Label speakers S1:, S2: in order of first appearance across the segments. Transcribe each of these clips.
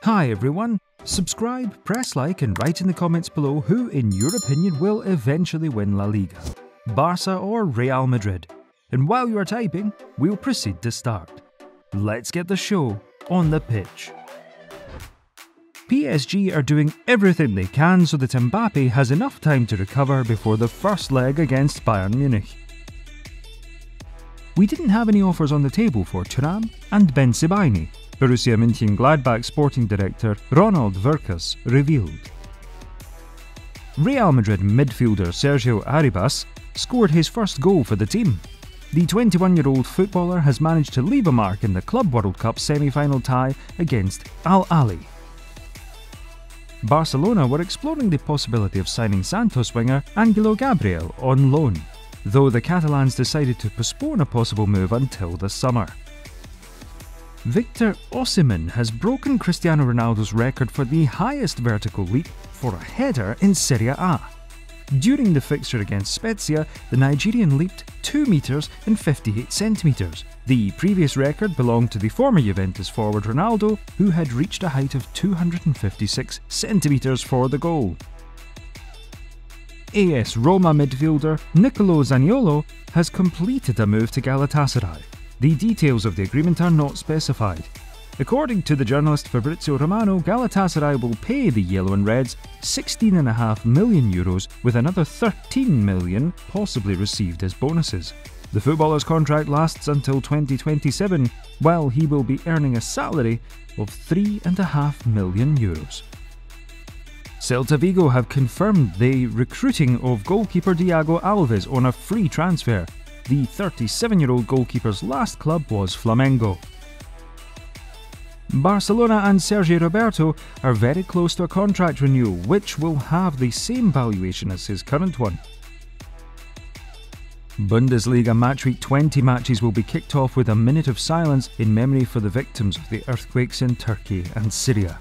S1: Hi everyone, subscribe, press like and write in the comments below who in your opinion will eventually win La Liga, Barca or Real Madrid. And while you are typing, we'll proceed to start. Let's get the show on the pitch. PSG are doing everything they can so that Mbappe has enough time to recover before the first leg against Bayern Munich. We didn't have any offers on the table for Thuram and Ben Sebaini, Borussia Mönchengladbach sporting director Ronald Verkas revealed. Real Madrid midfielder Sergio Arribas scored his first goal for the team. The 21-year-old footballer has managed to leave a mark in the Club World Cup semi-final tie against Al Ahly. Barcelona were exploring the possibility of signing Santos winger Angelo Gabriel on loan, though the Catalans decided to postpone a possible move until the summer. Victor Osimhen has broken Cristiano Ronaldo's record for the highest vertical leap for a header in Serie A. During the fixture against Spezia, the Nigerian leaped 2 meters and 58 centimeters. The previous record belonged to the former Juventus forward Ronaldo, who had reached a height of 256 centimeters for the goal. AS Roma midfielder Nicolo Zaniolo has completed a move to Galatasaray. The details of the agreement are not specified. According to the journalist Fabrizio Romano, Galatasaray will pay the Yellow and Reds €16.5 million with another €13 million possibly received as bonuses. The footballer's contract lasts until 2027, while he will be earning a salary of €3.5 million. Celta Vigo have confirmed the recruiting of goalkeeper Thiago Alves on a free transfer. The 37-year-old goalkeeper's last club was Flamengo. Barcelona and Sergi Roberto are very close to a contract renewal, which will have the same valuation as his current one. Bundesliga Match Week 20 matches will be kicked off with a minute of silence in memory for the victims of the earthquakes in Turkey and Syria.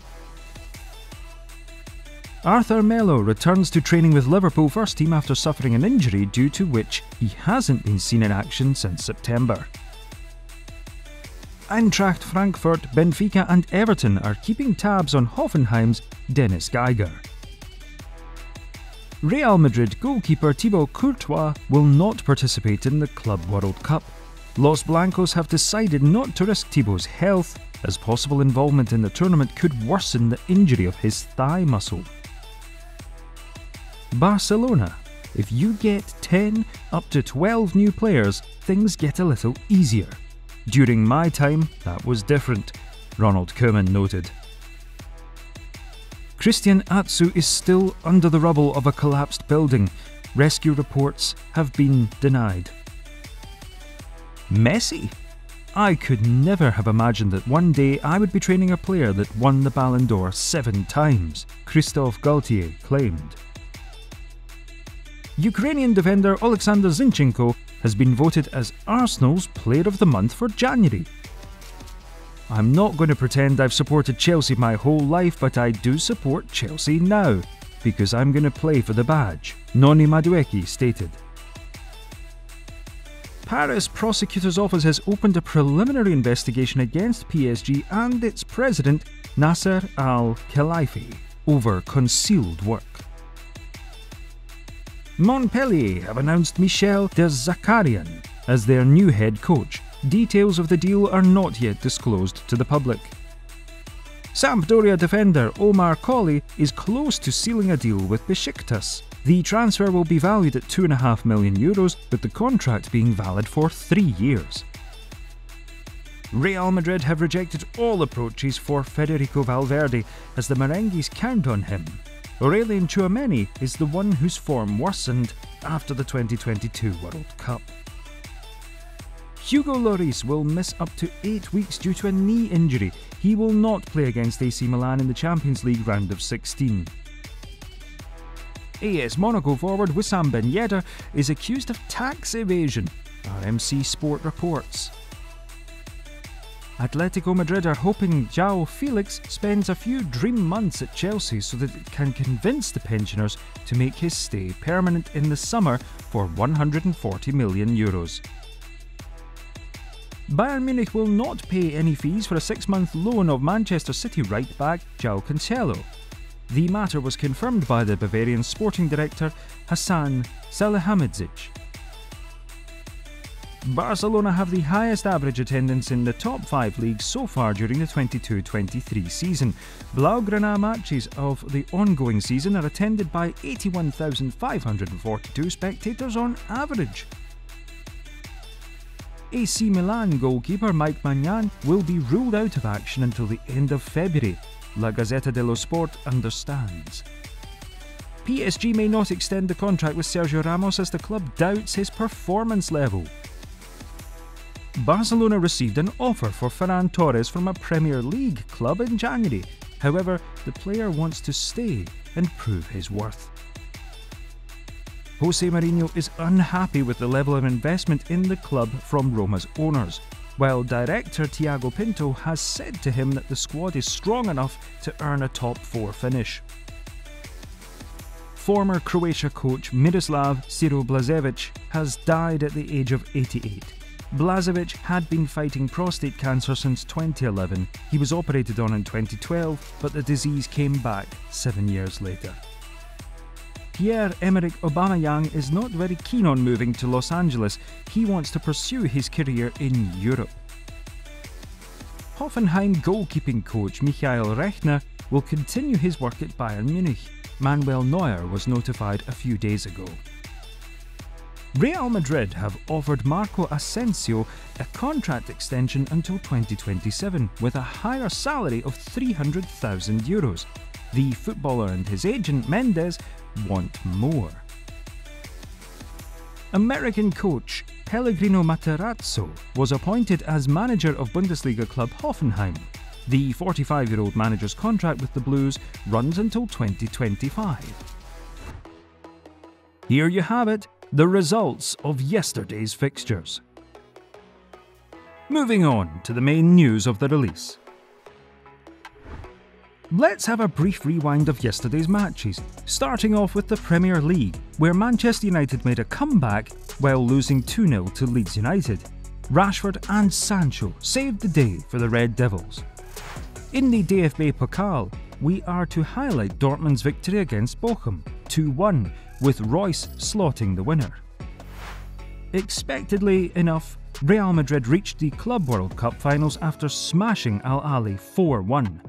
S1: Arthur Melo returns to training with Liverpool first team after suffering an injury due to which he hasn't been seen in action since September. Eintracht Frankfurt, Benfica and Everton are keeping tabs on Hoffenheim's Dennis Geiger. Real Madrid goalkeeper Thibaut Courtois will not participate in the Club World Cup. Los Blancos have decided not to risk Thibaut's health, as possible involvement in the tournament could worsen the injury of his thigh muscle. Barcelona. If you get 10 up to 12 new players, things get a little easier. During my time, that was different, Ronald Koeman noted. Christian Atsu is still under the rubble of a collapsed building. Rescue reports have been denied. Messi? I could never have imagined that one day I would be training a player that won the Ballon d'Or 7 times, Christophe Galtier claimed. Ukrainian defender Oleksandr Zinchenko has been voted as Arsenal's Player of the Month for January. I'm not going to pretend I've supported Chelsea my whole life, but I do support Chelsea now, because I'm going to play for the badge, Noni Madueke stated. Paris Prosecutor's Office has opened a preliminary investigation against PSG and its president, Nasser Al-Khelaifi, over concealed work. Montpellier have announced Michel de Zakarian as their new head coach. Details of the deal are not yet disclosed to the public. Sampdoria defender Omar Colley is close to sealing a deal with Besiktas. The transfer will be valued at €2.5 million, with the contract being valid for 3 years. Real Madrid have rejected all approaches for Federico Valverde as the Merengues count on him. Aurelien Tchouameni is the one whose form worsened after the 2022 World Cup. Hugo Lloris will miss up to 8 weeks due to a knee injury. He will not play against AC Milan in the Champions League round of 16. AS Monaco forward Wissam Ben Yedder is accused of tax evasion, RMC Sport reports. Atletico Madrid are hoping João Felix spends a few dream months at Chelsea so that it can convince the pensioners to make his stay permanent in the summer for €140 million. Bayern Munich will not pay any fees for a 6-month loan of Manchester City right-back João Cancelo. The matter was confirmed by the Bavarian sporting director Hasan Salihamidzic. Barcelona have the highest average attendance in the top 5 leagues so far during the 22-23 season. Blaugrana matches of the ongoing season are attended by 81,542 spectators on average. AC Milan goalkeeper Mike Maignan will be ruled out of action until the end of February, La Gazzetta dello Sport understands. PSG may not extend the contract with Sergio Ramos as the club doubts his performance level. Barcelona received an offer for Ferran Torres from a Premier League club in January. However, the player wants to stay and prove his worth. Jose Mourinho is unhappy with the level of investment in the club from Roma's owners, while director Thiago Pinto has said to him that the squad is strong enough to earn a top 4 finish. Former Croatia coach Miroslav Blažević has died at the age of 88. Blažević had been fighting prostate cancer since 2011. He was operated on in 2012, but the disease came back 7 years later. Pierre-Emerick Aubameyang is not very keen on moving to Los Angeles. He wants to pursue his career in Europe. Hoffenheim goalkeeping coach Michael Rechner will continue his work at Bayern Munich. Manuel Neuer was notified a few days ago. Real Madrid have offered Marco Asensio a contract extension until 2027 with a higher salary of €300,000. The footballer and his agent Mendes want more. American coach Pellegrino Matarazzo was appointed as manager of Bundesliga club Hoffenheim. The 45-year-old manager's contract with the Blues runs until 2025. Here you have it, the results of yesterday's fixtures. Moving on to the main news of the release. Let's have a brief rewind of yesterday's matches, starting off with the Premier League, where Manchester United made a comeback while losing 2-0 to Leeds United. Rashford and Sancho saved the day for the Red Devils. In the DFB Pokal, we are to highlight Dortmund's victory against Bochum, 2-1, with Royce slotting the winner. Expectedly enough, Real Madrid reached the Club World Cup finals after smashing Al Ahly 4-1.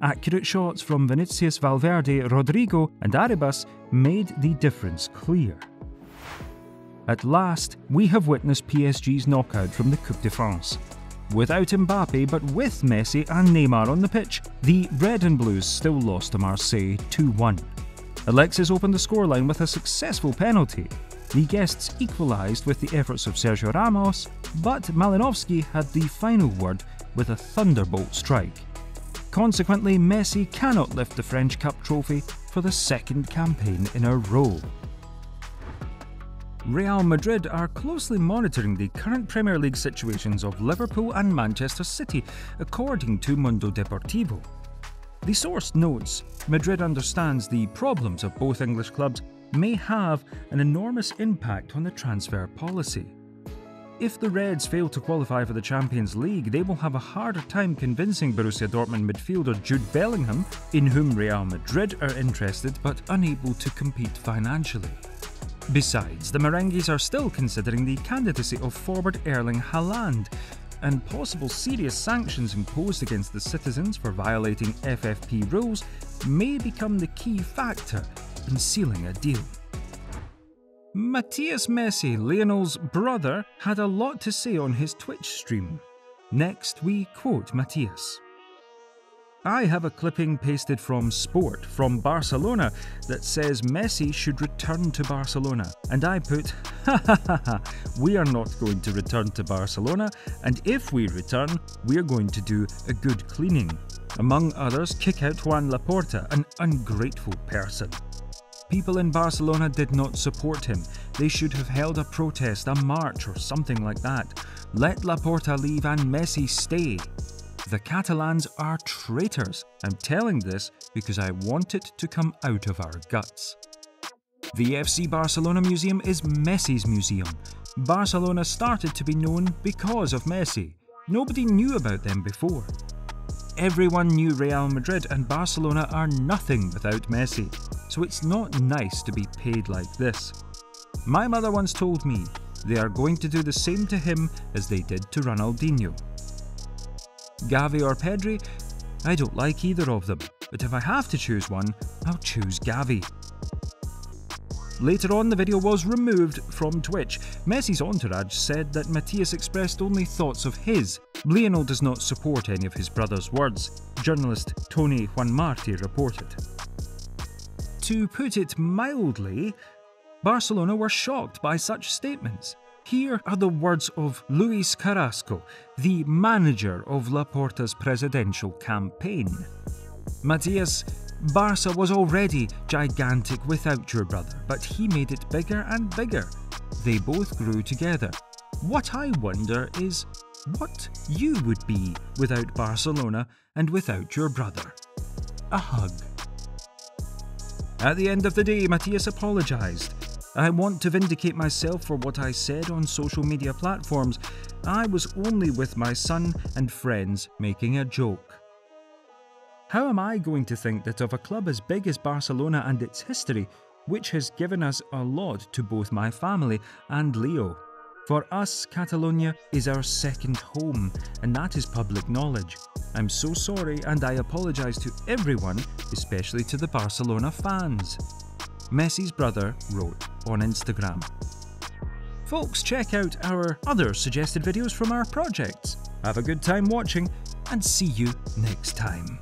S1: Accurate shots from Vinicius Valverde, Rodrigo and Arribas made the difference clear. At last, we have witnessed PSG's knockout from the Coupe de France. Without Mbappe but with Messi and Neymar on the pitch, the Red and Blues still lost to Marseille 2-1. Alexis opened the scoreline with a successful penalty. The guests equalised with the efforts of Sergio Ramos, but Malinovskyi had the final word with a thunderbolt strike. Consequently, Messi cannot lift the French Cup trophy for the second campaign in a row. Real Madrid are closely monitoring the current Premier League situations of Liverpool and Manchester City, according to Mundo Deportivo. The source notes, Madrid understands the problems of both English clubs may have an enormous impact on the transfer policy. If the Reds fail to qualify for the Champions League, they will have a harder time convincing Borussia Dortmund midfielder Jude Bellingham, in whom Real Madrid are interested but unable to compete financially. Besides, the Merengues are still considering the candidacy of forward Erling Haaland, and possible serious sanctions imposed against the citizens for violating FFP rules may become the key factor in sealing a deal. Matias Messi, Lionel's brother, had a lot to say on his Twitch stream. Next, we quote Matias. I have a clipping pasted from Sport from Barcelona that says Messi should return to Barcelona, and I put, hahaha, we are not going to return to Barcelona, and if we return, we are going to do a good cleaning. Among others, kick out Joan Laporta, an ungrateful person. People in Barcelona did not support him. They should have held a protest, a march or something like that. Let Laporta leave and Messi stay. The Catalans are traitors. I'm telling this because I want it to come out of our guts. The FC Barcelona Museum is Messi's museum. Barcelona started to be known because of Messi. Nobody knew about them before. Everyone knew Real Madrid and Barcelona are nothing without Messi, so it's not nice to be paid like this. My mother once told me they are going to do the same to him as they did to Ronaldinho. Gavi or Pedri? I don't like either of them, but if I have to choose one, I'll choose Gavi. Later on, the video was removed from Twitch. Messi's entourage said that Matias expressed only thoughts of his. Lionel does not support any of his brother's words, journalist Tony Juan Marti reported. To put it mildly, Barcelona were shocked by such statements. Here are the words of Luis Carrasco, the manager of Laporta's presidential campaign. Matias, Barca was already gigantic without your brother, but he made it bigger and bigger. They both grew together. What I wonder is what you would be without Barcelona and without your brother. A hug. At the end of the day, Matias apologised. I want to vindicate myself for what I said on social media platforms. I was only with my son and friends making a joke. How am I going to think that of a club as big as Barcelona and its history, which has given us a lot to both my family and Leo? For us, Catalonia is our second home, and that is public knowledge. I'm so sorry, and I apologise to everyone, especially to the Barcelona fans. Messi's brother wrote on Instagram. Folks, check out our other suggested videos from our projects. Have a good time watching, and see you next time.